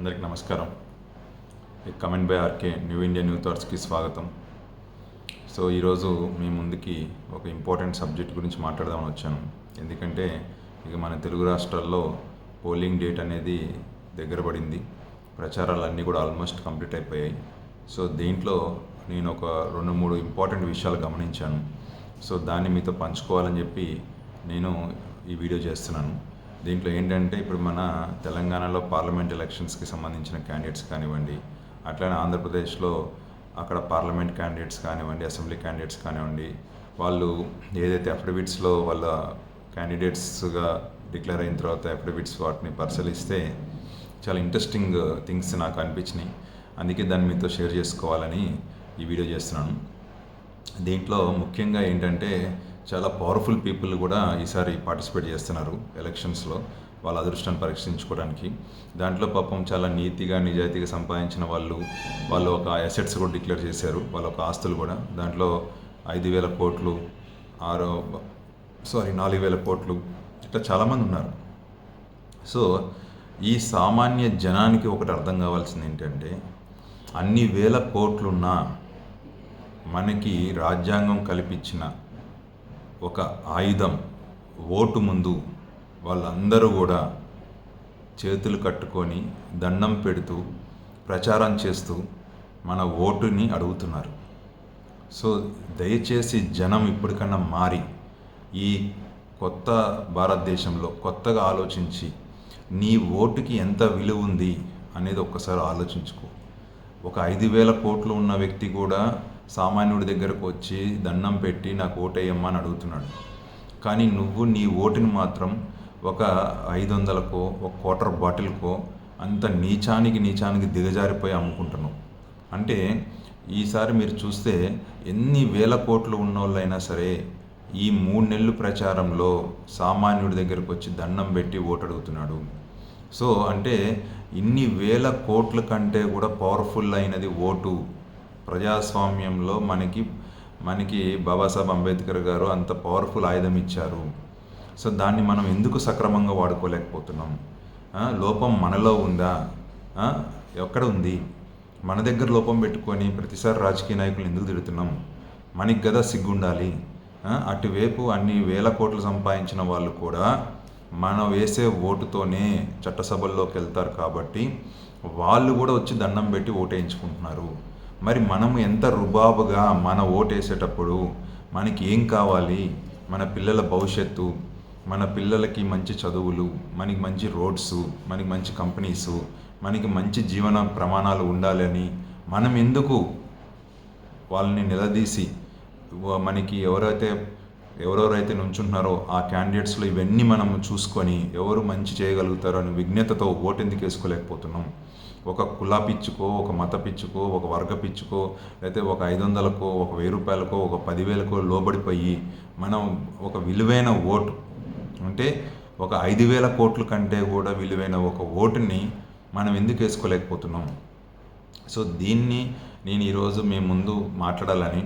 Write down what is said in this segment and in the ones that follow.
అందరికీ నమస్కారం. Comment by RK new India new థాట్స్కి స్వాగతం. సో ఈరోజు మీ ముందుకి ఒక ఇంపార్టెంట్ సబ్జెక్ట్ గురించి మాట్లాడదామని వచ్చాను. ఎందుకంటే ఇక మన తెలుగు రాష్ట్రాల్లో పోలింగ్ డేట్ అనేది దగ్గర పడింది. ప్రచారాలన్నీ కూడా ఆల్మోస్ట్ కంప్లీట్ అయిపోయాయి. సో దీంట్లో నేను ఒక 2-3 ఇంపార్టెంట్ విషయాలు గమనించాను. సో దాన్ని మీతో పంచుకోవాలని చెప్పి నేను ఈ వీడియో చేస్తున్నాను. దీంట్లో ఏంటంటే ఇప్పుడు మన తెలంగాణలో పార్లమెంట్ ఎలక్షన్స్కి సంబంధించిన క్యాండిడేట్స్ కానివ్వండి, అట్లనే ఆంధ్రప్రదేశ్లో అక్కడ పార్లమెంట్ క్యాండిడేట్స్ కానివ్వండి, అసెంబ్లీ క్యాండిడేట్స్ కానివ్వండి, వాళ్ళు ఏదైతే అఫిడవిట్స్లో వాళ్ళ క్యాండిడేట్స్గా డిక్లేర్ అయిన తర్వాత అఫిడవిట్స్ వాటిని పరిశీలిస్తే చాలా ఇంట్రెస్టింగ్ థింగ్స్ నాకు అనిపించినాయి. అందుకే దాన్ని మీతో షేర్ చేసుకోవాలని ఈ వీడియో చేస్తున్నాను. దీంట్లో ముఖ్యంగా ఏంటంటే చాలా పవర్ఫుల్ పీపుల్ కూడా ఈసారి పార్టిసిపేట్ చేస్తున్నారు ఎలక్షన్స్లో వాళ్ళ అదృష్టాన్ని పరీక్షించుకోవడానికి. దాంట్లో పాపం చాలా నీతిగా నిజాయితీగా సంపాదించిన వాళ్ళు ఒక అసెట్స్ కూడా డిక్లేర్ చేశారు, వాళ్ళ ఒక ఆస్తులు కూడా. దాంట్లో 5,000 కోట్లు 4,000 కోట్లు ఇట్లా చాలామంది ఉన్నారు. సో ఈ సామాన్య జనానికి ఒకటి అర్థం కావాల్సింది ఏంటంటే, అన్ని వేల కోట్లున్నా మనకి రాజ్యాంగం కల్పించిన ఒక ఆయుధం ఓటు ముందు వాళ్ళందరూ కూడా చేతులు కట్టుకొని దండం పెడుతూ ప్రచారం చేస్తూ మన ఓటుని అడుగుతున్నారు. సో దయచేసి జనం ఇప్పటికన్నా మారి ఈ కొత్త భారతదేశంలో కొత్తగా ఆలోచించి నీ ఓటుకి ఎంత విలువ ఉంది అనేది ఒక్కసారి ఆలోచించుకో. ఒక 5,000 కోట్లు ఉన్న వ్యక్తి కూడా సామాన్యుడి దగ్గరకు వచ్చి దండం పెట్టి నాకు ఓటేయమ్మా అని అడుగుతున్నాడు. కానీ నువ్వు నీ ఓటుని మాత్రం ఒక 500కో ఒక క్వార్టర్ బాటిల్కో అంత నీచానికి దిగజారిపోయి అమ్ముకుంటున్నావు. అంటే ఈసారి మీరు చూస్తే ఎన్ని వేల కోట్లు ఉన్నోళ్ళైనా సరే ఈ 3 నెలలు ప్రచారంలో సామాన్యుడి దగ్గరకు వచ్చి దండం పెట్టి ఓటు అడుగుతున్నాడు. సో అంటే ఇన్ని వేల కోట్ల కంటే కూడా పవర్ఫుల్ అయినది ఓటు. ప్రజాస్వామ్యంలో మనకి బాబాసాహెబ్ అంబేద్కర్ గారు అంత పవర్ఫుల్ ఆయుధం ఇచ్చారు. సో దాన్ని మనం ఎందుకు సక్రమంగా వాడుకోలేకపోతున్నాం? లోపం మనలో ఉందా? ఎక్కడ ఉంది? మన దగ్గర లోపం పెట్టుకొని ప్రతిసారి రాజకీయ నాయకులు ఎందుకు తిడుతున్నాం? మనకి కదా సిగ్గుండాలి. అటువైపు అన్ని వేల కోట్లు సంపాదించిన వాళ్ళు కూడా మనం వేసే ఓటుతోనే చట్టసభల్లోకి వెళ్తారు కాబట్టి వాళ్ళు కూడా వచ్చి దండం పెట్టి ఓటేయించుకుంటున్నారు. మరి మనము ఎంత రుబాబుగా మన ఓటేసేటప్పుడు మనకి ఏం కావాలి? మన పిల్లల భవిష్యత్తు, మన పిల్లలకి మంచి చదువులు, మనకి మంచి రోడ్స్, మనకి మంచి కంపెనీసు, మనకి మంచి జీవన ప్రమాణాలు ఉండాలని మనం ఎందుకు వాళ్ళని నిలదీసి మనకి ఎవరెవరైతే నుంచుంటున్నారో ఆ క్యాండిడేట్స్లో ఇవన్నీ మనం చూసుకొని ఎవరు మంచి చేయగలుగుతారో అని విజ్ఞతతో ఓటు ఎందుకు వేసుకోలేకపోతున్నాం? ఒక కుల పిచ్చుకో, ఒక మత పిచ్చుకో, ఒక వర్గ పిచ్చుకో, లేకపోతే ఒక 500కో, ఒక 1,000 రూపాయలకో, ఒక 10,000కో లోబడిపోయి మనం ఒక విలువైన ఓటు అంటే ఒక 5,000 కోట్ల కంటే కూడా విలువైన ఒక ఓటుని మనం ఎందుకు వేసుకోలేకపోతున్నాం? సో దీన్ని నేను ఈరోజు మీ ముందు మాట్లాడాలని,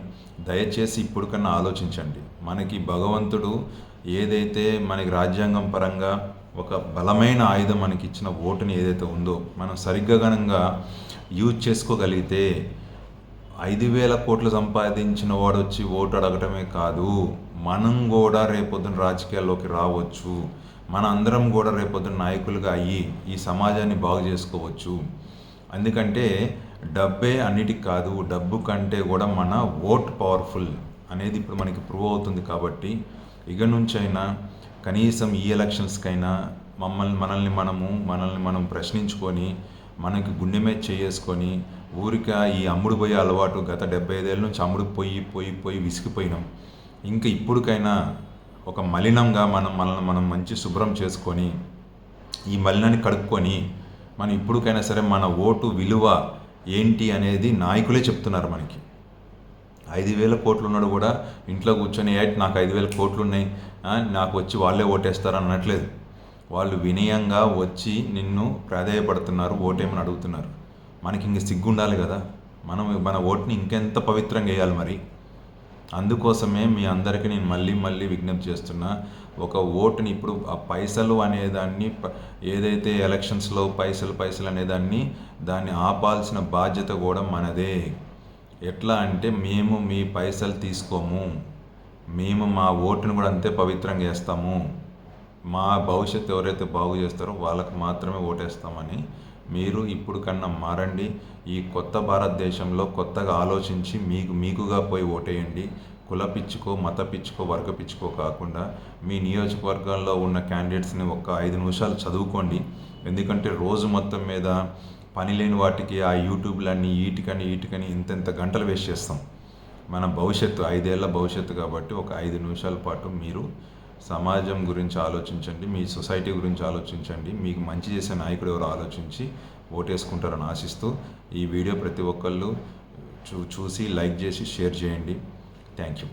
దయచేసి ఇప్పుడు కన్నా ఆలోచించండి. మనకి భగవంతుడు ఏదైతే మనకి రాజ్యాంగం పరంగా ఒక బలమైన ఆయుధం మనకి ఇచ్చిన ఓటుని ఏదైతే ఉందో మనం సరిగ్గా ఘనంగా యూజ్ చేసుకోగలిగితే 5,000 కోట్లు సంపాదించిన వాడు వచ్చి ఓటు అడగటమే కాదు, మనం కూడా రేపొద్దున రాజకీయాల్లోకి రావచ్చు. మన అందరం కూడా రేపొద్దున నాయకులుగా అయ్యి ఈ సమాజాన్ని బాగు చేసుకోవచ్చు. ఎందుకంటే డబ్బే అన్నిటికి కాదు, డబ్బు కంటే కూడా మన ఓట్ పవర్ఫుల్ అనేది ఇప్పుడు మనకి ప్రూవ్ అవుతుంది. కాబట్టి ఇక నుంచైనా కనీసం ఈ ఎలక్షన్స్కైనా మనల్ని మనం ప్రశ్నించుకొని మనకి గుండె మీద చేసుకొని ఊరిక ఈ అమ్ముడు పోయే అలవాటు గత 75 ఏళ్ళ నుంచి అమ్ముడు పోయి విసిగిపోయినాం. ఇంకా ఇప్పటికైనా ఒక మలినంగా మనం మంచి శుభ్రం చేసుకొని ఈ మలినాన్ని కడుక్కొని మనం ఇప్పటికైనా సరే మన ఓటు విలువ ఏంటి అనేది నాయకులే చెప్తున్నారు మనకి. 5,000 కోట్లు ఉన్నాడు కూడా ఇంట్లో కూర్చొని నాకు 5,000 కోట్లు ఉన్నాయి, నాకు వచ్చి వాళ్ళే ఓటేస్తారు అనట్లేదు. వాళ్ళు వినయంగా వచ్చి నిన్ను ప్రాధేయపడుతున్నారు, ఓటేమని అడుగుతున్నారు. మనకి ఇంక సిగ్గు ఉండాలి కదా, మన ఓటుని ఇంకెంత పవిత్రంగా వేయాలి మరి. అందుకోసమే మీ అందరికీ నేను మళ్ళీ మళ్ళీ విజ్ఞప్తి చేస్తున్నా, ఒక ఓటుని ఇప్పుడు ఆ పైసలు అనేదాన్ని ఏదైతే ఎలక్షన్స్లో పైసలు అనేదాన్ని దాన్ని ఆపాల్సిన బాధ్యత కూడా మనదే. ఎట్లా అంటే మేము మీ పైసలు తీసుకోము, మేము మా ఓటును కూడా అంతే పవిత్రంగా వేస్తాము, మా భవిష్యత్తు ఎవరైతే బాగు చేస్తారో వాళ్ళకు మాత్రమే ఓటేస్తామని మీరు ఇప్పుడు కన్నా మారండి. ఈ కొత్త భారతదేశంలో కొత్తగా ఆలోచించి మీకుగా పోయి ఓటేయండి. కుల పిచ్చుకో, మత పిచ్చుకో, వర్గ పిచ్చుకో కాకుండా మీ నియోజకవర్గాల్లో ఉన్న క్యాండిడేట్స్ని ఒక 5 నిమిషాలు చదువుకోండి. ఎందుకంటే రోజు మొత్తం మీద పని లేని వాటికి ఆ యూట్యూబ్లన్నీ వీటికని ఇంత గంటలు వేస్ట్ చేస్తాం. మన భవిష్యత్తు 5 ఏళ్ల భవిష్యత్తు కాబట్టి ఒక 5 నిమిషాల పాటు మీరు సమాజం గురించి ఆలోచించండి, మీ సొసైటీ గురించి ఆలోచించండి, మీకు మంచి చేసే నాయకుడు ఎవరు ఆలోచించి ఓటేసుకుంటారని ఆశిస్తూ ఈ వీడియో ప్రతి ఒక్కళ్ళు చూసి లైక్ చేసి షేర్ చేయండి. Thank you.